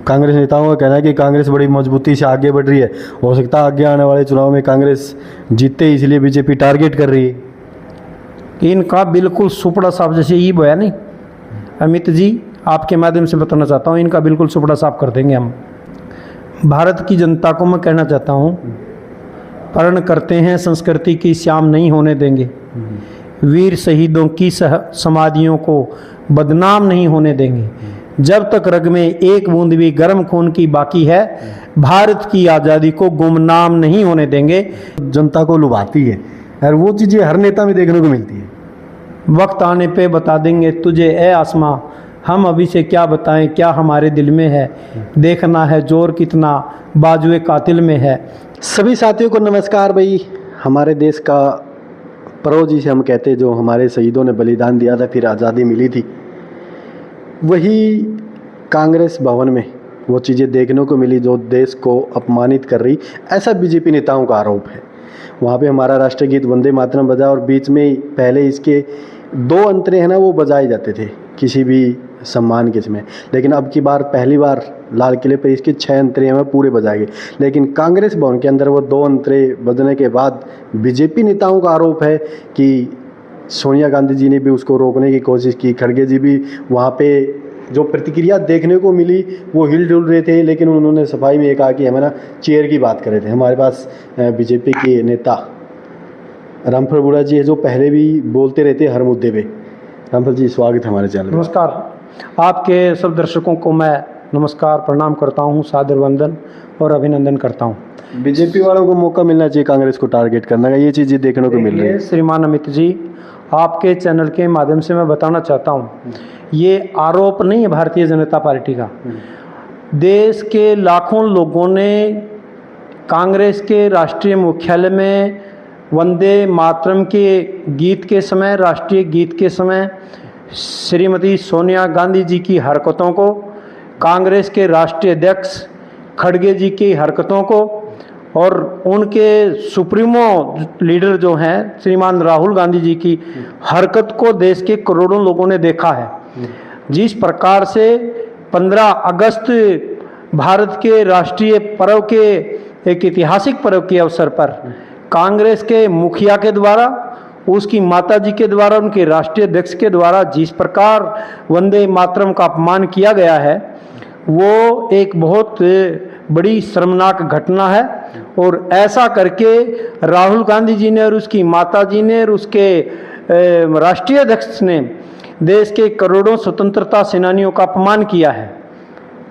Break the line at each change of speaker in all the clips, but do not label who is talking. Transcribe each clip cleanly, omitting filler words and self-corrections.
कांग्रेस नेताओं का कहना है कि कांग्रेस बड़ी मजबूती से आगे बढ़ रही है। हो सकता है आगे आने वाले चुनाव में कांग्रेस जीते, इसलिए बीजेपी टारगेट कर रही है।
इनका बिल्कुल सुपड़ा साफ, जैसे ये बोया नहीं अमित जी, आपके माध्यम से बताना चाहता हूँ, इनका बिल्कुल सुपड़ा साफ कर देंगे हम। भारत की जनता को मैं कहना चाहता हूँ, प्रण करते हैं संस्कृति की श्याम नहीं होने देंगे, वीर शहीदों की समाधियों को बदनाम नहीं होने देंगे, जब तक रग में एक बूंद भी गर्म खून की बाकी है, भारत की आज़ादी को गुमनाम नहीं होने देंगे।
जनता को लुभाती है और वो चीज़ें हर नेता में देखने को मिलती है।
वक्त आने पे बता देंगे तुझे ए आसमां, हम अभी से क्या बताएं क्या हमारे दिल में है, देखना है जोर कितना बाजुए कातिल में है।
सभी साथियों को नमस्कार। भाई, हमारे देश का पर्व जिसे हम कहते हैं, जो हमारे शहीदों ने बलिदान दिया था, फिर आज़ादी मिली थी, वही कांग्रेस भवन में वो चीज़ें देखने को मिली जो देश को अपमानित कर रही, ऐसा बीजेपी नेताओं का आरोप है। वहाँ पे हमारा राष्ट्रीय गीत वंदे मातरम बजा और बीच में पहले इसके 2 अंतरे हैं ना, वो बजाए जाते थे किसी भी सम्मान के समय, लेकिन अब की बार पहली बार लाल किले पर इसके 6 अंतरे हमें पूरे बजाए गए। लेकिन कांग्रेस भवन के अंदर वो 2 अंतरे बजने के बाद बीजेपी नेताओं का आरोप है कि सोनिया गांधी जी ने भी उसको रोकने की कोशिश की, खड़गे जी भी वहाँ पे जो प्रतिक्रिया देखने को मिली वो हिल डुल रहे थे, लेकिन उन्होंने सफाई में कहा कि हमें ना चेयर की बात कर रहे थे। हमारे पास बीजेपी के नेता रामफल बुढ़ा जी है, जो पहले भी बोलते रहते हर मुद्दे पे। रामफल जी, स्वागत है हमारे चैनल में।
नमस्कार, आपके सब दर्शकों को मैं नमस्कार प्रणाम करता हूँ, सादर वंदन और अभिनंदन करता हूँ।
बीजेपी वालों को मौका मिलना चाहिए कांग्रेस को टारगेट करने का, ये चीज़ें देखने को मिल रही है।
श्रीमान अमित जी, आपके चैनल के माध्यम से मैं बताना चाहता हूँ, ये आरोप नहीं है भारतीय जनता पार्टी का। देश के लाखों लोगों ने कांग्रेस के राष्ट्रीय मुख्यालय में वंदे मातरम के गीत के समय, राष्ट्रीय गीत के समय श्रीमती सोनिया गांधी जी की हरकतों को, कांग्रेस के राष्ट्रीय अध्यक्ष खड़गे जी की हरकतों को और उनके सुप्रीमो लीडर जो हैं श्रीमान राहुल गांधी जी की हरकत को देश के करोड़ों लोगों ने देखा है। जिस प्रकार से 15 अगस्त भारत के राष्ट्रीय पर्व के, एक ऐतिहासिक पर्व के अवसर पर कांग्रेस के मुखिया के द्वारा, उसकी माताजी के द्वारा, उनके राष्ट्रीय अध्यक्ष के द्वारा जिस प्रकार वंदे मातरम का अपमान किया गया है, वो एक बहुत बड़ी शर्मनाक घटना है। और ऐसा करके राहुल गांधी जी ने और उसकी माताजी ने और उसके राष्ट्रीय अध्यक्ष ने देश के करोड़ों स्वतंत्रता सेनानियों का अपमान किया है।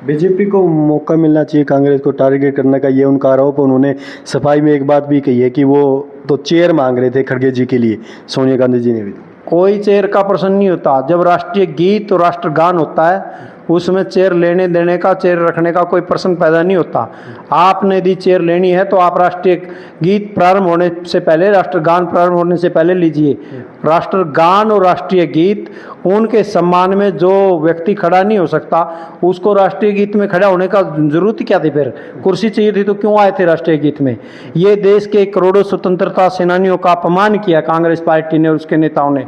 बीजेपी को मौका मिलना चाहिए कांग्रेस को टारगेट करने का, ये उनका आरोप। उन्होंने सफाई में एक बात भी कही है कि वो तो चेयर मांग रहे थे खड़गे जी के लिए, सोनिया गांधी जी ने भी।
कोई चेयर का प्रश्न नहीं होता। जब राष्ट्रीय गीत और राष्ट्रगान होता है उसमें चेयर लेने देने का, चेयर रखने का कोई प्रश्न पैदा नहीं होता। आपने यदि चेयर लेनी है तो आप राष्ट्रीय गीत प्रारंभ होने से पहले, राष्ट्रगान प्रारंभ होने से पहले लीजिए। राष्ट्रगान और राष्ट्रीय गीत, उनके सम्मान में जो व्यक्ति खड़ा नहीं हो सकता उसको राष्ट्रीय गीत में खड़ा होने का जरूरत क्या थी? फिर कुर्सी चाहिए थी तो क्यों आए थे राष्ट्रीय गीत में? ये देश के करोड़ों स्वतंत्रता सेनानियों का अपमान किया कांग्रेस पार्टी ने और उसके नेताओं ने,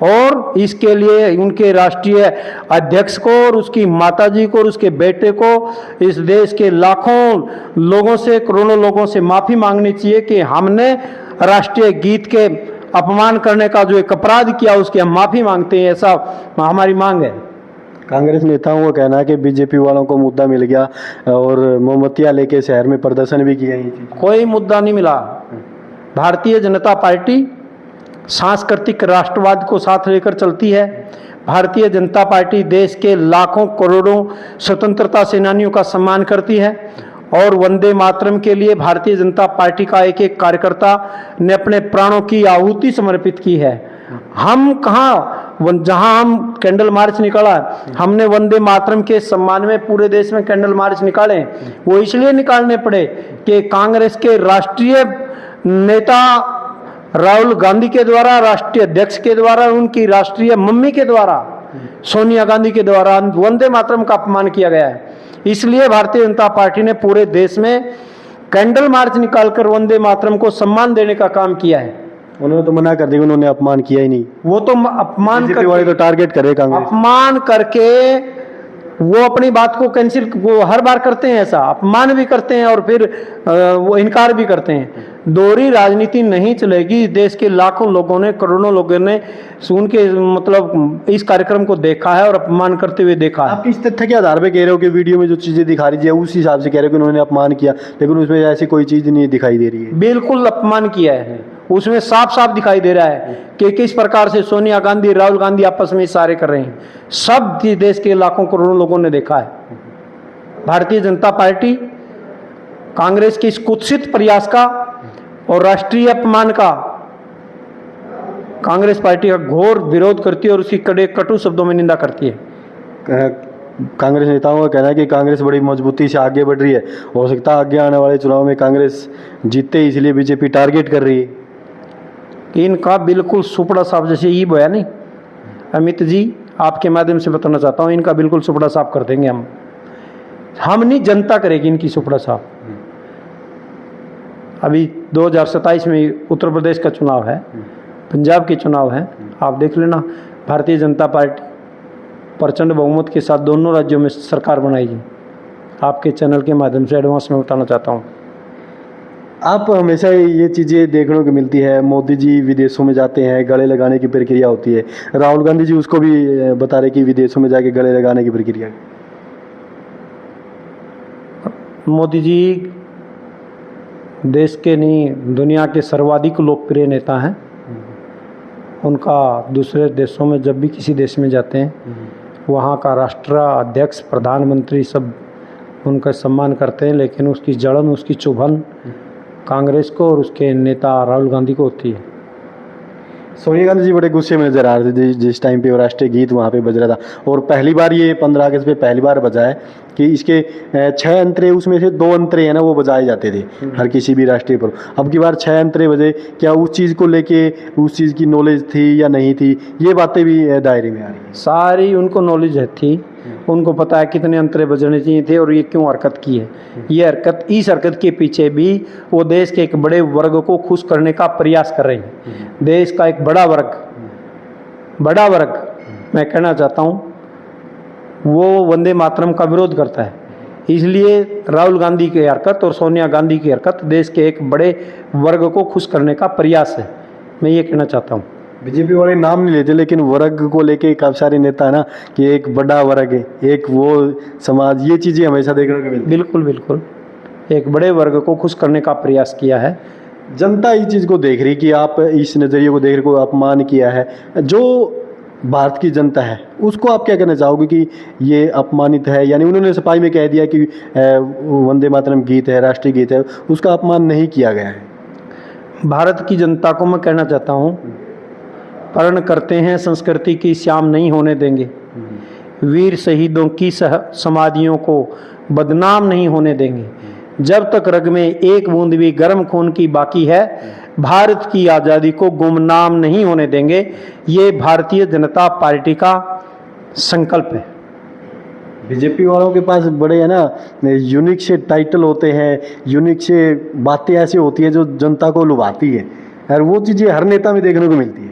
और इसके लिए उनके राष्ट्रीय अध्यक्ष को और उसकी माताजी को और उसके बेटे को, इस देश के लाखों लोगों से, करोड़ों लोगों से माफी मांगनी चाहिए कि हमने राष्ट्रीय गीत के अपमान करने का जो एक अपराध किया उसकी हम माफी मांगते हैं, ऐसा हमारी मांग है।
कांग्रेस नेताओं का कहना है कि बीजेपी वालों को मुद्दा मिल गया और मोमबत्तियां लेके शहर में प्रदर्शन भी किया।
कोई मुद्दा नहीं मिला। भारतीय जनता पार्टी सांस्कृतिक राष्ट्रवाद को साथ लेकर चलती है। भारतीय जनता पार्टी देश के लाखों करोड़ों स्वतंत्रता सेनानियों का सम्मान करती है और वंदे मातरम के लिए भारतीय जनता पार्टी का एक एक कार्यकर्ता ने अपने प्राणों की आहुति समर्पित की है। हम कहाँ, जहां हम कैंडल मार्च निकाला, हमने वंदे मातरम के सम्मान में पूरे देश में कैंडल मार्च निकाले। वो इसलिए निकालने पड़े कि कांग्रेस के राष्ट्रीय नेता राहुल गांधी के द्वारा, राष्ट्रीय अध्यक्ष के द्वारा, उनकी राष्ट्रीय मम्मी के द्वारा, सोनिया गांधी के द्वारा वंदे मातरम का अपमान किया गया है। इसलिए भारतीय जनता पार्टी ने पूरे देश में कैंडल मार्च निकालकर वंदे मातरम को सम्मान देने का काम किया है।
उन्होंने तो मना कर दिया, उन्होंने अपमान किया ही नहीं।
वो तो अपमान
वाले तो टारगेट करे कांग्रेस,
अपमान करके वो अपनी बात को कैंसिल, वो हर बार करते हैं ऐसा, अपमान भी करते हैं और फिर वो इनकार भी करते हैं। दोहरी राजनीति नहीं चलेगी। देश के लाखों लोगों ने, करोड़ों लोगों ने उनके मतलब इस कार्यक्रम को देखा है और अपमान करते हुए देखा है।
आप किस तथ्य के आधार पे कह रहे हो कि वीडियो में जो चीजें दिखा रही है उस हिसाब से कह रहे हो कि उन्होंने अपमान किया, लेकिन उसमें ऐसी कोई चीज नहीं दिखाई दे रही है?
बिल्कुल अपमान किया है, उसमें साफ साफ दिखाई दे रहा है कि किस प्रकार से सोनिया गांधी, राहुल गांधी आपस में इशारे कर रहे हैं। सब देश के लाखों करोड़ों लोगों ने देखा है। भारतीय जनता पार्टी कांग्रेस के इस कुत्सित प्रयास का और राष्ट्रीय अपमान का कांग्रेस पार्टी का घोर विरोध करती है और उसकी कड़े कटु शब्दों में निंदा करती है।
कांग्रेस नेताओं का कहना है कि कांग्रेस बड़ी मजबूती से आगे बढ़ रही है, हो सकता है आगे आने वाले चुनाव में कांग्रेस जीते, इसलिए बीजेपी टारगेट कर रही है।
इनका बिल्कुल सुपड़ा साफ, जैसे ये बोया नहीं अमित जी, आपके माध्यम से बताना चाहता हूँ, इनका बिल्कुल सुपड़ा साफ कर देंगे हम नहीं, जनता करेगी इनकी सुपड़ा साफ। अभी 2027 में उत्तर प्रदेश का चुनाव है, पंजाब के चुनाव है, आप देख लेना। भारतीय जनता पार्टी प्रचंड बहुमत के साथ दोनों राज्यों में सरकार बनाएगी। आपके चैनल के माध्यम से एडवांस में बताना चाहता हूँ।
आप हमेशा ये चीज़ें देखने को मिलती है, मोदी जी विदेशों में जाते हैं, गले लगाने की प्रक्रिया होती है, राहुल गांधी जी उसको भी बता रहे कि विदेशों में जाके गले लगाने की प्रक्रिया।
मोदी जी देश के नहीं, दुनिया के सर्वाधिक लोकप्रिय नेता हैं। उनका दूसरे देशों में जब भी किसी देश में जाते हैं, वहाँ का राष्ट्राध्यक्ष, प्रधानमंत्री सब उनका सम्मान करते हैं, लेकिन उसकी जलन, उसकी चुभन कांग्रेस को और उसके नेता राहुल गांधी को होती है।
सोनिया गांधी जी बड़े गुस्से में नजर आ रहे थे जिस टाइम पे वो राष्ट्रीय गीत वहाँ पे बज रहा था, और पहली बार ये 15 अगस्त पे पहली बार बजा है कि इसके 6 अंतरे, उसमें से 2 अंतरे हैं ना वो बजाए जाते थे हर किसी भी राष्ट्रीय पर्व। अब की बार 6 अंतरे बजे, क्या उस चीज़ को लेके उस चीज़ की नॉलेज थी या नहीं थी, ये बातें भी दायरे में आ रही हैं?
सारी उनको नॉलेज है थी, उनको पता है कितने अंतरे बजने चाहिए थे और ये क्यों हरकत की है। ये हरकत, इस हरकत के पीछे भी वो देश के एक बड़े वर्ग को खुश करने का प्रयास कर रही है। देश का एक बड़ा वर्ग मैं कहना चाहता हूँ, वो वंदे मातरम का विरोध करता है। इसलिए राहुल गांधी की हरकत और सोनिया गांधी की हरकत देश के एक बड़े वर्ग को खुश करने का प्रयास है, मैं ये कहना चाहता हूँ।
बीजेपी वाले नाम नहीं लेते, लेकिन वर्ग को लेके काफी सारे नेता है ना कि एक बड़ा वर्ग है, एक वो समाज, ये चीजें हमेशा देखने को मिलती है।
बिल्कुल बिल्कुल, एक बड़े वर्ग को खुश करने का प्रयास किया है।
जनता इस चीज़ को देख रही कि आप इस नज़रिए को देख रहे, को अपमान किया है। जो भारत की जनता है उसको आप क्या कहना चाहोगे कि ये अपमानित है? यानी उन्होंने सफाई में कह दिया कि वंदे मातरम गीत है, राष्ट्रीय गीत है, उसका अपमान नहीं किया गया है।
भारत की जनता को मैं कहना चाहता हूँ, प्रण करते हैं संस्कृति की श्याम नहीं होने देंगे, वीर शहीदों की समाधियों को बदनाम नहीं होने देंगे, जब तक रग में एक बूंद भी गर्म खून की बाकी है, भारत की आज़ादी को गुमनाम नहीं होने देंगे। ये भारतीय जनता पार्टी का संकल्प है।
बीजेपी वालों के पास बड़े है ना यूनिक से टाइटल होते हैं, यूनिक से बातें ऐसी होती है जो जनता को लुभाती है, और वो चीज़ें हर नेता में देखने को मिलती है।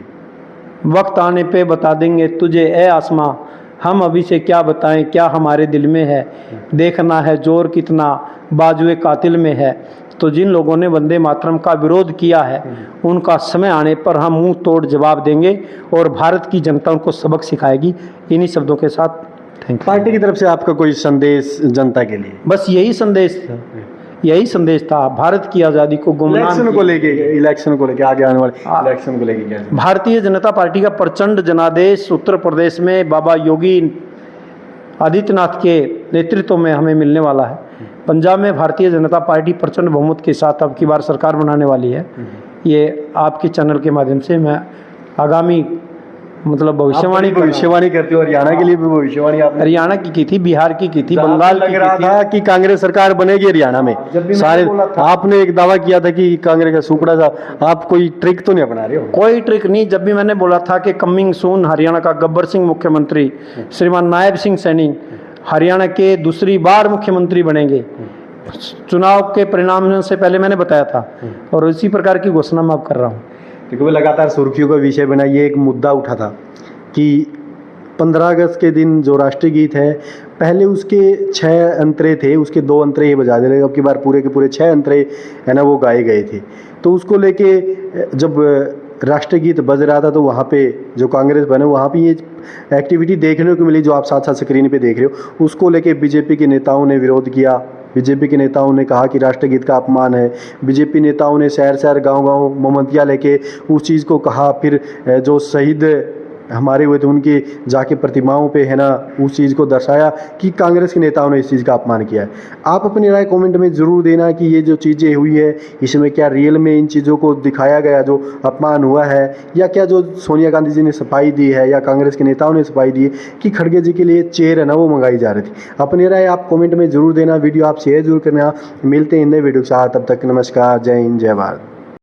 वक्त आने पे बता देंगे तुझे ए आसमां, हम अभी से क्या बताएं क्या हमारे दिल में है, देखना है जोर कितना बाजुए कातिल में है। तो जिन लोगों ने वंदे मातरम का विरोध किया है, उनका समय आने पर हम मुंह तोड़ जवाब देंगे और भारत की जनता उनको सबक सिखाएगी। इन्हीं शब्दों के साथ थैंक यू।
पार्टी की तरफ से आपका कोई संदेश जनता के लिए?
बस यही संदेश था, भारत की आज़ादी को गुमनाम,
इलेक्शन को लेके आगे आने वाले इलेक्शन को लेके क्या?
भारतीय जनता पार्टी का प्रचंड जनादेश उत्तर प्रदेश में बाबा योगी आदित्यनाथ के नेतृत्व में हमें मिलने वाला है। पंजाब में भारतीय जनता पार्टी प्रचंड बहुमत के साथ अब की बार सरकार बनाने वाली है। ये आपके चैनल के माध्यम से मैं आगामी मतलब भविष्यवाणी
करते हो। हरियाणा के लिए भी भविष्यवाणी आपने
हरियाणा की थी, बिहार की थी, बंगाल
लग रहा था कि कांग्रेस सरकार बनेगी हरियाणा में। सारे आपने एक दावा किया था कि कांग्रेस का सुपड़ा था, आप कोई ट्रिक तो नहीं अपना रहे हो?
कोई ट्रिक नहीं। जब भी मैंने बोला था कि कमिंग सून हरियाणा का गब्बर सिंह मुख्यमंत्री, श्रीमान नायब सिंह सैनी हरियाणा के दूसरी बार मुख्यमंत्री बनेंगे, चुनाव के परिणाम से पहले मैंने बताया था, और इसी प्रकार की घोषणा मैं अब कर रहा हूँ।
क्योंकि लगातार सुर्खियों का विषय बना, ये एक मुद्दा उठा था कि 15 अगस्त के दिन जो राष्ट्रीय गीत है पहले उसके 6 अंतरे थे, उसके 2 अंतरे ही बजा दे, अब की बार पूरे के पूरे 6 अंतरे है ना वो गाए गए थे। तो उसको लेके जब राष्ट्रगीत बज रहा था तो वहाँ पे जो कांग्रेस बने वहाँ पे ये एक्टिविटी देखने को मिली जो आप साथ साथ स्क्रीन पे देख रहे हो। उसको लेके बीजेपी के नेताओं ने विरोध किया। बीजेपी के नेताओं ने कहा कि राष्ट्रगीत का अपमान है। बीजेपी नेताओं ने शहर शहर गांव-गांव मोमबत्तियां लेके उस चीज़ को कहा। फिर जो शहीद हमारे हुए थे उनकी जाके प्रतिमाओं पे है ना उस चीज़ को दर्शाया कि कांग्रेस के नेताओं ने इस चीज़ का अपमान किया है। आप अपनी राय कमेंट में ज़रूर देना कि ये जो चीज़ें हुई है इसमें क्या रियल में इन चीज़ों को दिखाया गया जो अपमान हुआ है, या क्या जो सोनिया गांधी जी ने सफाई दी है या कांग्रेस के नेताओं ने सफाई दी है कि खड़गे जी के लिए चेयर है ना वो मंगाई जा रही थी। अपनी राय आप कमेंट में ज़रूर देना, वीडियो आप शेयर जरूर करना। मिलते हैं नए वीडियो के साथ, तब तक नमस्कार, जय हिंद, जय भारत।